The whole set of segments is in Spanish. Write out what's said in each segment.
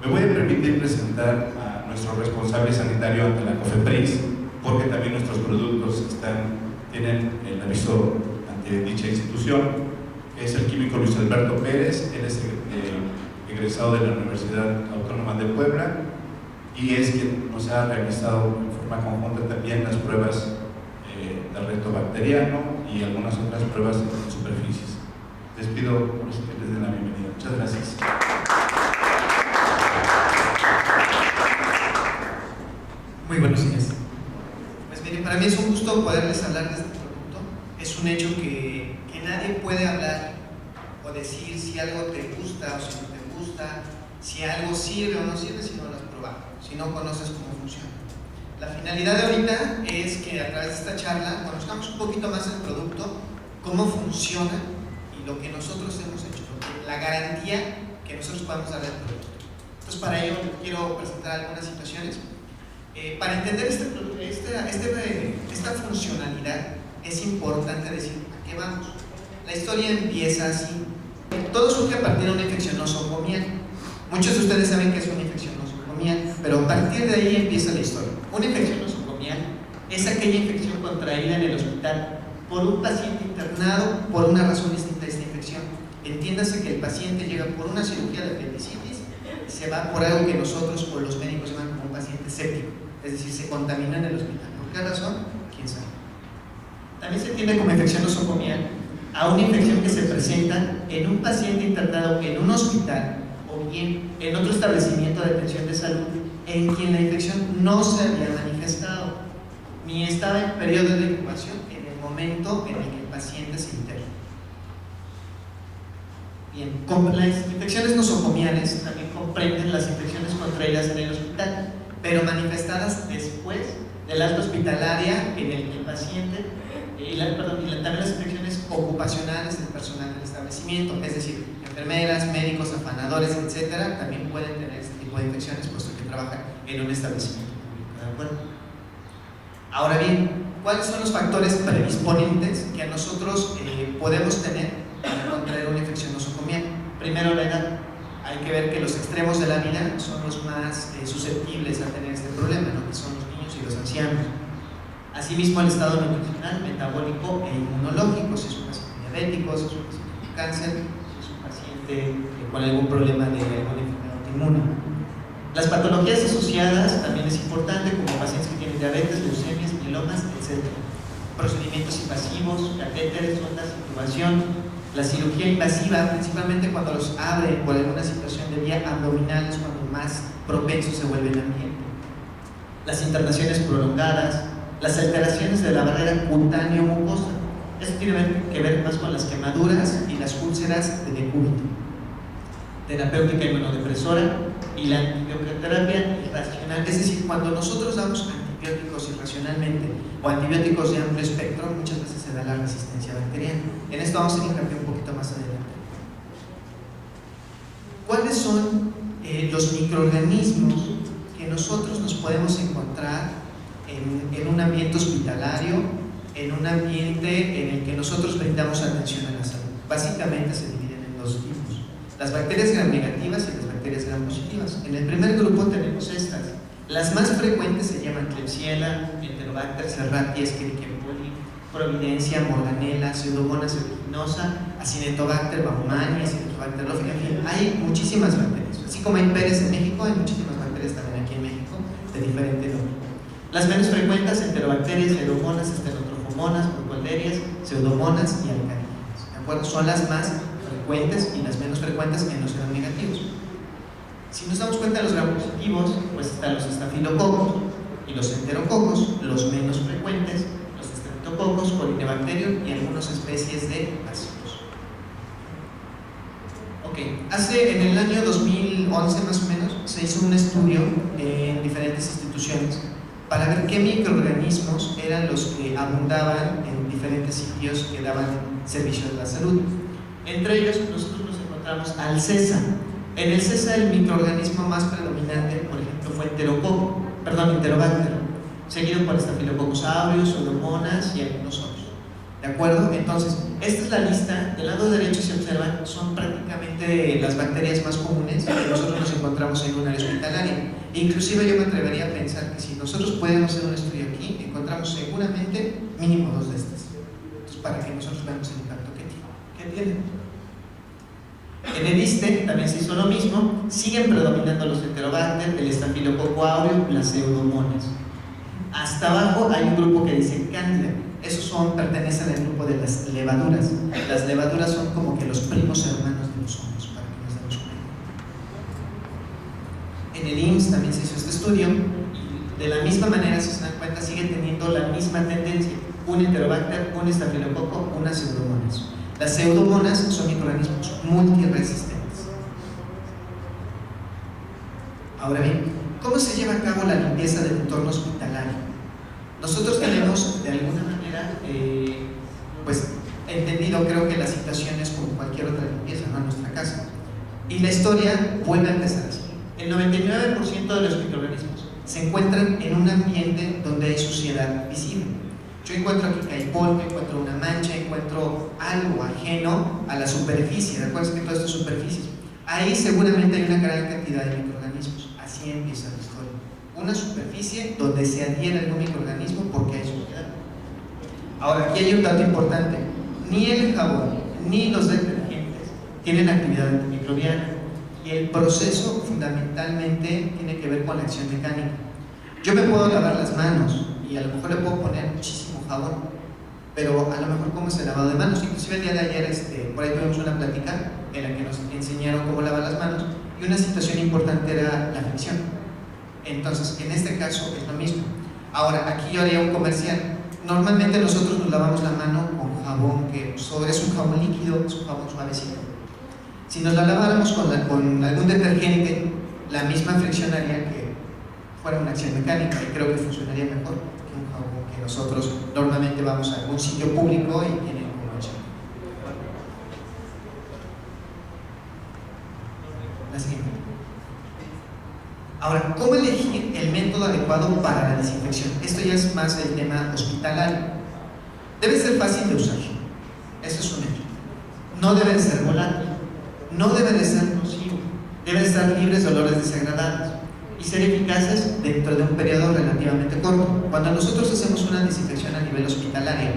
Me voy a permitir presentar a nuestro responsable sanitario ante la COFEPRIS, porque también nuestros productos tienen el aviso ante dicha institución. Es el químico Luis Alberto Pérez. Él es egresado de la Universidad Autónoma de Puebla y es quien nos ha realizado en forma conjunta también las pruebas del reto bacteriano y algunas otras pruebas en superficies. Les pido por eso que les den la bienvenida. Muchas gracias. Muy buenos días. Pues miren, para mí es un gusto poderles hablar de este producto. Es un hecho que nadie puede hablar o decir si algo te gusta o si no te gusta, si algo sirve o no sirve si no lo has probado, si no conoces cómo funciona. La finalidad de ahorita es que a través de esta charla conozcamos un poquito más el producto, cómo funciona y lo que nosotros hemos hecho, la garantía que nosotros podemos dar al producto. Entonces, para ello quiero presentar algunas situaciones. Para entender esta funcionalidad es importante decir a qué vamos. La historia empieza así. Todo surge a partir de una infección nosocomial. Muchos de ustedes saben que es una infección nosocomial, pero a partir de ahí empieza la historia. Una infección nosocomial es aquella infección contraída en el hospital por un paciente internado por una razón distinta de esta infección. Entiéndase que el paciente llega por una cirugía de apendicitis y se va por algo que nosotros o los médicos llaman como un paciente séptico, es decir, se contaminó en el hospital. ¿Por qué razón? ¿Quién sabe? También se entiende como infección nosocomial a una infección que se presenta en un paciente internado en un hospital o bien en otro establecimiento de atención de salud en quien la infección no se había manifestado ni estaba en periodo de incubación en el momento en el que el paciente se interna. Bien, las infecciones nosocomiales también comprenden las infecciones contraídas en el hospital, pero manifestadas después del alta hospitalaria en el que el paciente y también las infecciones ocupacionales del personal del establecimiento, es decir, enfermeras, médicos, afanadores, etcétera, también pueden tener este tipo de infecciones puesto que trabajan en un establecimiento público. ¿De acuerdo? Ahora bien, ¿cuáles son los factores predisponentes que a nosotros podemos tener para contraer una infección nosocomial? Primero, la edad. Hay que ver que los extremos de la vida son los más susceptibles a tener este problema, ¿no? Que son los niños y los ancianos. Asimismo, el estado nutricional, metabólico e inmunológico, si es un paciente diabético, si es un paciente con cáncer, si es un paciente con algún problema de alguna enfermedad autoinmune. Las patologías asociadas también es importante, como pacientes que tienen diabetes, leucemias, mielomas, etc. Procedimientos invasivos, catéteres, sondas, intubación, la cirugía invasiva, principalmente cuando los abren por alguna situación de vía abdominal, es cuando más propenso se vuelve el ambiente. Las internaciones prolongadas, las alteraciones de la barrera cutáneo-mucosa. Esto tiene que ver más con las quemaduras y las úlceras de decúbito. Terapéutica inmunodepresora y la antibioterapia irracional, es decir, cuando nosotros damos antibióticos irracionalmente o antibióticos de amplio espectro, muchas veces se da la resistencia bacteriana. En esto vamos a hincapié un poquito más adelante. ¿Cuáles son los microorganismos que nosotros nos podemos encontrar en un ambiente hospitalario, en un ambiente en el que nosotros brindamos atención a la salud? Básicamente se dividen en dos tipos: las bacterias gram negativas y las bacterias gram positivas. En el primer grupo tenemos estas. Las más frecuentes se llaman Klebsiella, Enterobacter, Serratia, Escherichia coli, Providencia, Morganella, Pseudomonas aeruginosa, Acinetobacter baumannii, Acinetobacter lófica. En fin, hay muchísimas bacterias. Así como hay Pérez en México, hay muchísimas bacterias también aquí en México de diferente nombre. Las menos frecuentes, Enterobacterias, Aeromonas, Stenotrophomonas, Burkholderias, Pseudomonas y Alcalinas. ¿De acuerdo? Son las más frecuentes y las menos frecuentes en los gram negativos. Si nos damos cuenta de los gram positivos, pues están los estafilococos y los enterococos, los menos frecuentes, los streptococos, Corynebacterium y algunas especies de bacilos. Ok, en el año 2011 más o menos se hizo un estudio en diferentes instituciones para ver qué microorganismos eran los que abundaban en diferentes sitios que daban servicio a la salud. Entre ellos nosotros nos encontramos al CESA. En el CESA el microorganismo más predominante, por ejemplo, fue Enterobacter, seguido por Staphylococcus aureus, Pseudomonas y algunos otros. ¿De acuerdo? Entonces, esta es la lista. Del lado derecho, si observan, son prácticamente las bacterias más comunes que nosotros nos encontramos en un área hospitalaria. Inclusive yo me atrevería a pensar que si nosotros podemos hacer un estudio aquí, encontramos seguramente mínimo 2 de estas. Entonces, para que nosotros veamos el impacto que tienen. En el ISSSTE también se hizo lo mismo. Siguen predominando los Enterobacter, el Staphylococcus aureus, las Pseudomonas. Hasta abajo hay un grupo que dice Candida. Esos pertenecen al grupo de las levaduras. Las levaduras son como que los primos hermanos de los hongos, para que nos demos cuenta. En el IMSS también se hizo este estudio y de la misma manera, si se dan cuenta, sigue teniendo la misma tendencia: un Enterobacter, un Staphylococcus, unas Pseudomonas. Las Pseudomonas son microorganismos multiresistentes. Ahora bien, ¿cómo se lleva a cabo la limpieza del entorno hospitalario? Nosotros tenemos, de alguna manera, pues entendido, creo que la situación es como cualquier otra limpieza, ¿no? En nuestra casa. Y la historia vuelve a empezar así. El 99% de los microorganismos se encuentran en un ambiente donde hay suciedad visible. Yo encuentro aquí que hay polvo, encuentro una mancha, encuentro algo ajeno a la superficie. ¿De acuerdo? Que todas estas superficies. Ahí seguramente hay una gran cantidad de microorganismos. Así empieza la historia. Una superficie donde se adhiere algún microorganismo porque hay suciedad. Ahora, aquí hay un dato importante: ni el jabón ni los detergentes tienen actividad antimicrobiana, y el proceso fundamentalmente tiene que ver con la acción mecánica. Yo me puedo lavar las manos y a lo mejor le puedo poner muchísimo jabón, pero a lo mejor cómo es el lavado de manos. Inclusive el día de ayer por ahí tuvimos una plática en la que nos enseñaron cómo lavar las manos, y una situación importante era la fricción. Entonces, en este caso es lo mismo. Ahora, aquí yo haría un comercial. Normalmente nosotros nos lavamos la mano con jabón que es un jabón líquido, es un jabón suavecito. Si nos la laváramos con algún detergente, la misma fricción haría que fuera una acción mecánica, y creo que funcionaría mejor que un jabón que nosotros normalmente vamos a algún sitio público y tienen como acción. La siguiente. Ahora, ¿cómo elegir el método adecuado para la desinfección? Esto ya es más el tema hospitalario. Debe ser fácil de usar. Eso es un hecho. No debe de ser volátil. No debe de ser nocivo. Debe estar libres de olores desagradables y ser eficaces dentro de un periodo relativamente corto. Cuando nosotros hacemos una desinfección a nivel hospitalario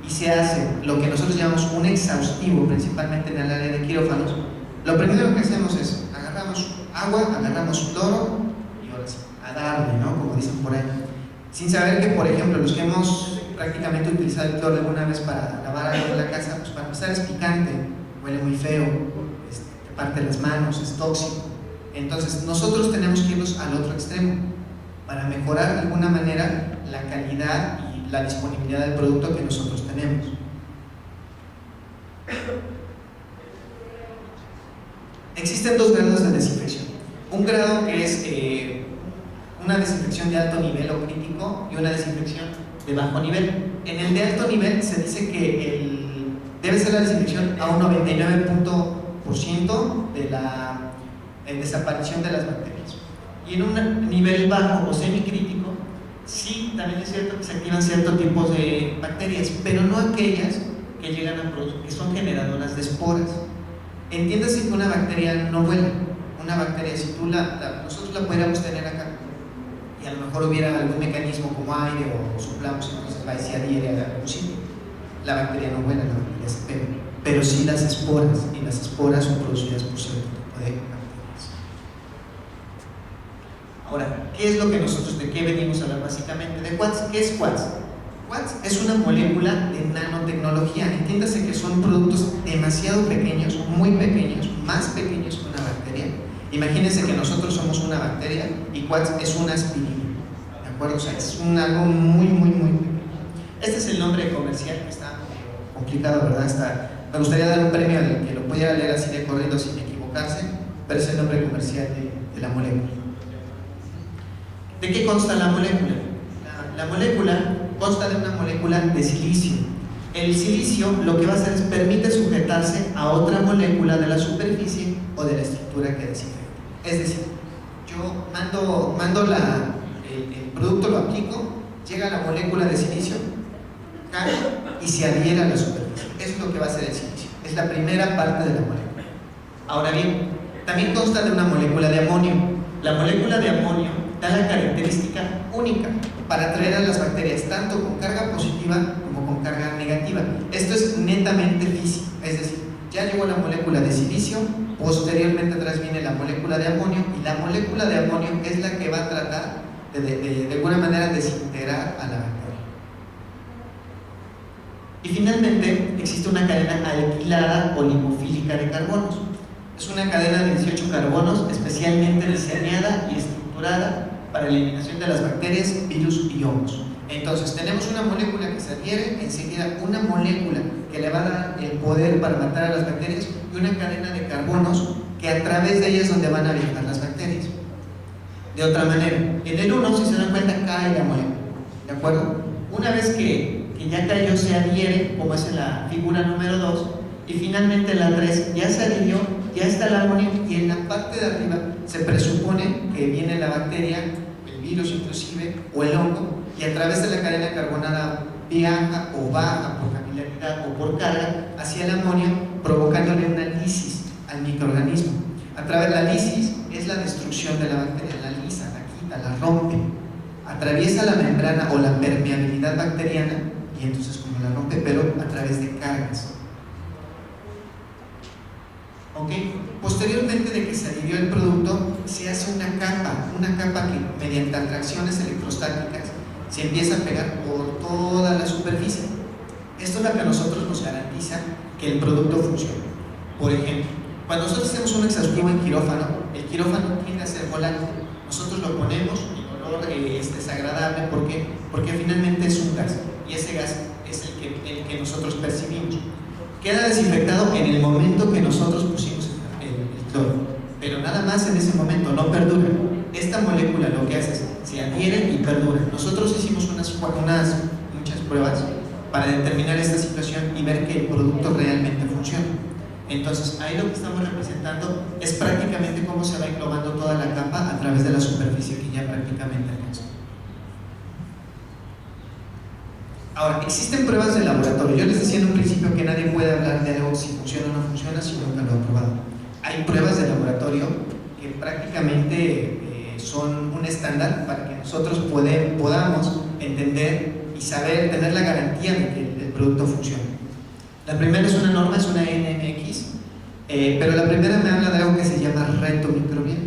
y se hace lo que nosotros llamamos un exhaustivo, principalmente en el área de quirófanos, lo primero que hacemos es agarramos agua, agarramos cloro y ahora sí, a darle, ¿no? Como dicen por ahí. Sin saber que, por ejemplo, los que hemos prácticamente utilizado el cloro alguna vez para lavar algo de la casa, pues para empezar es picante, huele muy feo, te parte las manos, es tóxico. Entonces nosotros tenemos que irnos al otro extremo para mejorar de alguna manera la calidad y la disponibilidad del producto que nosotros tenemos. Existen 2 grados de desinfección. Un grado que es una desinfección de alto nivel o crítico, y una desinfección de bajo nivel. En el de alto nivel se dice que debe ser la desinfección a un 99% de la desaparición de las bacterias. Y en un nivel bajo o semicrítico, sí, también es cierto que se activan ciertos tipos de bacterias, pero no aquellas que llegan a producir, que son generadoras de esporas. Entiéndase que una bacteria no vuela. Una bacteria, si nosotros la pudiéramos tener acá y a lo mejor hubiera algún mecanismo como aire o soplamos, entonces va y se adhiere a algún sitio, la bacteria no vuela, la bacteria se pega. Pero sí las esporas, y las esporas son producidas por cierto tipo de bacterias. Ahora, ¿qué es lo que de qué venimos a hablar básicamente? De Quartz. ¿Qué es Quartz? Quartz es una molécula de nanotecnología. Entiéndase que son productos demasiado pequeños, muy pequeños, más pequeños que una bacteria. Imagínense que nosotros somos una bacteria y Quartz es una aspirina. ¿De acuerdo? O sea, es algo muy, muy, muy pequeño. Este es el nombre comercial, que está complicado, ¿verdad? Me gustaría dar un premio al que lo pudiera leer así de corrido sin equivocarse, pero es el nombre comercial de la molécula. ¿De qué consta la molécula? La molécula consta de una molécula de silicio. El silicio lo que va a hacer es permite sujetarse a otra molécula de la superficie o de la estructura que desinfecta. Es decir, yo mando el producto, lo aplico, llega la molécula de silicio, cae y se adhiere a la superficie. Eso es lo que va a hacer el silicio. Es la primera parte de la molécula. Ahora bien, también consta de una molécula de amonio. La molécula de amonio da la característica única para atraer a las bacterias tanto con carga positiva como con carga negativa. Esto es netamente físico, es decir, ya llegó la molécula de silicio, posteriormente atrás viene la molécula de amonio, y la molécula de amonio es la que va a tratar de alguna manera desintegrar a la bacteria. Y finalmente existe una cadena alquilada o lipofílica de carbonos. Es una cadena de 18 carbonos especialmente diseñada y estructurada para la eliminación de las bacterias, virus y hongos. Entonces tenemos una molécula que se adhiere, enseguida una molécula que le va a dar el poder para matar a las bacterias, y una cadena de carbonos que a través de ella es donde van a viajar las bacterias. De otra manera, en el 1, si se dan cuenta, cae la molécula, ¿de acuerdo? Una vez que ya cayó, se adhiere, como es en la figura número 2, y finalmente la 3 ya se adhirió, ya está el amonio, y en la parte de arriba se presupone que viene la bacteria, el virus inclusive, o el hongo, y a través de la cadena carbonada viaja o baja por capilaridad o por carga hacia el amonio, provocándole una lisis al microorganismo. A través de la lisis es la destrucción de la bacteria, la lisa, la quita, la rompe, atraviesa la membrana o la permeabilidad bacteriana, y entonces como la rompe, pero a través de cargas. ¿Okay? Posteriormente de que se adhirió el producto, se hace una capa que mediante atracciones electrostáticas se empieza a pegar por toda la superficie. Esto es lo que a nosotros nos garantiza que el producto funcione. Por ejemplo, cuando nosotros hacemos un exhaustivo en quirófano, el quirófano tiende a ser volátil. Nosotros lo ponemos, el olor es desagradable. ¿Por qué? Porque finalmente es un gas, y ese gas es el que nosotros percibimos. Queda desinfectado en el momento que nosotros pusimos el cloro, pero nada más en ese momento, no perdura. Esta molécula lo que hace es se adhiere y perdura. Nosotros hicimos muchas pruebas para determinar esta situación y ver que el producto realmente funciona. Entonces ahí lo que estamos representando es prácticamente cómo se va englobando toda la capa a través de la superficie que ya prácticamente alcanzó. Ahora, existen pruebas de laboratorio. Yo les decía en un principio que nadie puede hablar de algo si funciona o no funciona si nunca lo ha probado. Hay pruebas de laboratorio que prácticamente son un estándar para que nosotros podamos entender y saber, tener la garantía de que el producto funcione. La primera es una norma, es una NMX, pero la primera me habla de algo que se llama reto microbiano.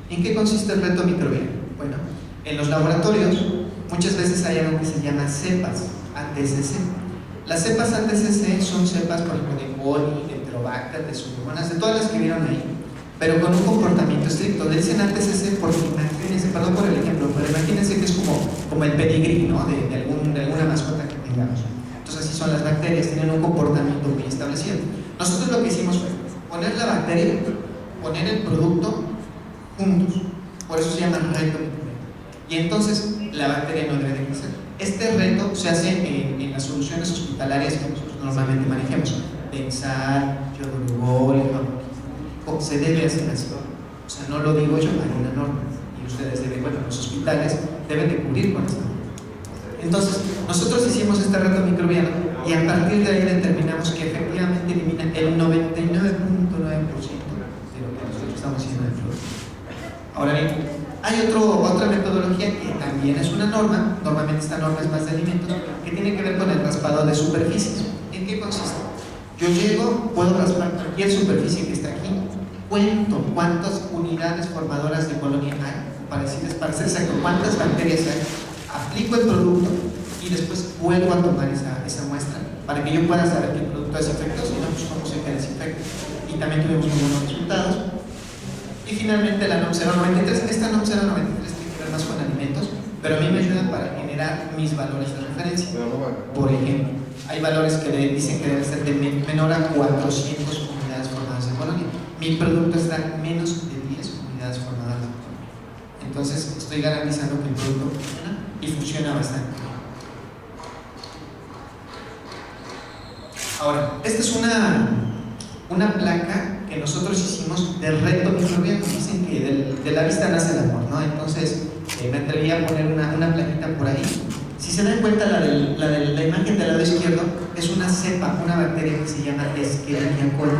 ¿En qué consiste el reto microbiano? Bueno, en los laboratorios muchas veces hay algo que se llama cepas ATCC. Las cepas ATCC son cepas, por ejemplo, de coli, de enterobacter, de pseudomonas, de todas las que vieron ahí, pero con un comportamiento estricto. Le dicen ATCC porque imagínense, perdón por el ejemplo, pero imagínense que es como el pedigrí, ¿no? de alguna mascota que tengamos. Entonces así son las bacterias, tienen un comportamiento muy establecido. Nosotros lo que hicimos fue poner la bacteria, poner el producto juntos, por eso se llama reto microbiano. Y entonces la bacteria no debe de crecer. Este reto se hace en las soluciones hospitalarias que nosotros normalmente manejemos, benzal, yodurugol, se debe hacer así. O sea, no lo digo yo, hay una norma y ustedes deben, bueno, los hospitales deben de cubrir con esta norma. Entonces, nosotros hicimos este reto microbiano y a partir de ahí determinamos que efectivamente elimina el 99.9% de lo que nosotros estamos haciendo en el producto. Ahora bien, hay otra metodología que también es una norma, normalmente esta norma es más de alimentos, que tiene que ver con el raspado de superficies. ¿En qué consiste? Yo llego, puedo raspar cualquier superficie que está aquí, cuento cuántas unidades formadoras de colonia hay, para ser exacto cuántas bacterias hay, aplico el producto y después vuelvo a tomar esa muestra para que yo pueda saber que el producto es efectivo, si no, pues cómo se queda desinfecto. Y también tuvimos muy buenos resultados. Y finalmente la NOM 093, esta NOM 093 tiene que ver más con alimentos, pero a mí me ayuda para generar mis valores de referencia. Por ejemplo, hay valores que dicen que deben ser de menor a 400 unidades formadas de colonia. Mi producto está menos de 10 unidades formadas de colonia. Entonces estoy garantizando que el producto funciona y funciona bastante. Ahora, esta es una placa que nosotros hicimos del reto microbiano. Dicen que de la vista nace el amor, ¿no? Entonces me atreví a poner una plaquita por ahí Si se dan cuenta, la imagen del lado izquierdo es una cepa, una bacteria que se llama Escherichia coli.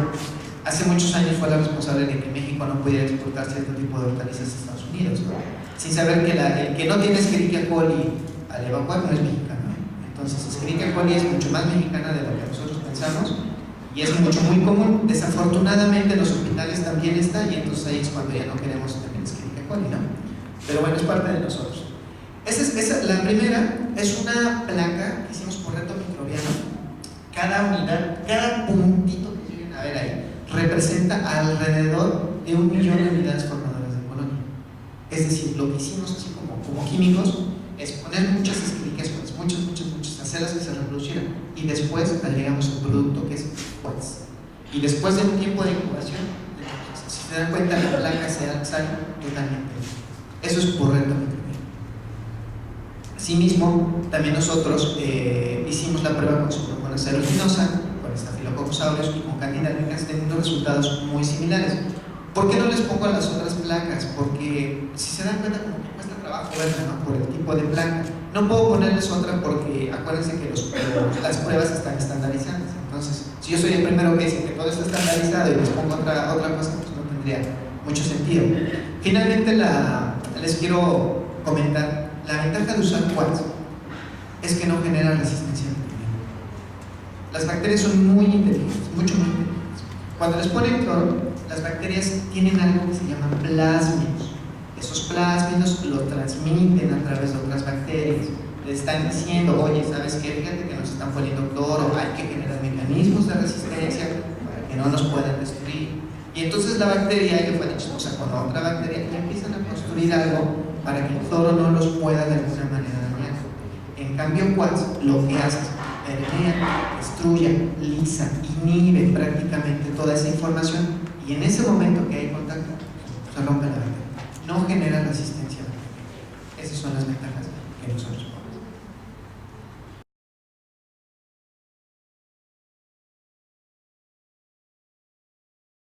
Hace muchos años fue la responsable de que México no pudiera exportar cierto tipo de hortalizas a Estados Unidos, ¿no? Sin saber que el que no tiene Escherichia coli al evacuar no es mexicano, ¿no? Entonces, Escherichia coli es mucho más mexicana de lo que nosotros pensamos y es muy común. Desafortunadamente en los hospitales también está, y entonces ahí es cuando ya no queremos tener Escherichia coli, ¿no? Pero bueno, es parte de nosotros. La primera es una placa que hicimos por reto microbiano. Cada unidad, cada puntito que lleguen a ver ahí, representa alrededor de 1 millón de unidades formadoras de colonia. Es decir, lo que hicimos así como químicos es poner muchas Escherichia coli, muchas, hacerlas que se reproducieran, y después agregamos el producto que es Quats. Y después de un tiempo de incubación, si se dan cuenta, la placa sale totalmente. Eso es por reto microbiano. Asimismo, también nosotros hicimos la prueba con Pseudomonas aeruginosa, con Staphylococcus aureus y con Candida albicans, teniendo resultados muy similares. ¿Por qué no les pongo las otras placas? Porque si se dan cuenta, como que cuesta trabajo verla, ¿no? Por el tipo de placa. No puedo ponerles otra porque acuérdense que las pruebas están estandarizadas. Entonces, si yo soy el primero que dice que todo está estandarizado y les pongo otra cosa, pues no tendría mucho sentido. Finalmente, les quiero comentar. La ventaja de usar Quats es que no genera resistencia bacteriana. Las bacterias son muy inteligentes, mucho muy inteligentes. Cuando les ponen cloro, las bacterias tienen algo que se llaman plásmidos. Esos plásmidos lo transmiten a través de otras bacterias. Le están diciendo, oye, ¿sabes qué? Fíjate que nos están poniendo cloro, hay que generar mecanismos de resistencia para que no nos puedan destruir. Y entonces la bacteria, que fue chistosa con otra bacteria, y empiezan a construir algo para que el cloro no los pueda de alguna manera dañar. En cambio, Quats lo que hace es permea, destruye, lisa, inhibe prácticamente toda esa información, y en ese momento que hay contacto, se rompe la bacteria. No genera resistencia. Esas son las ventajas que nosotros ponemos.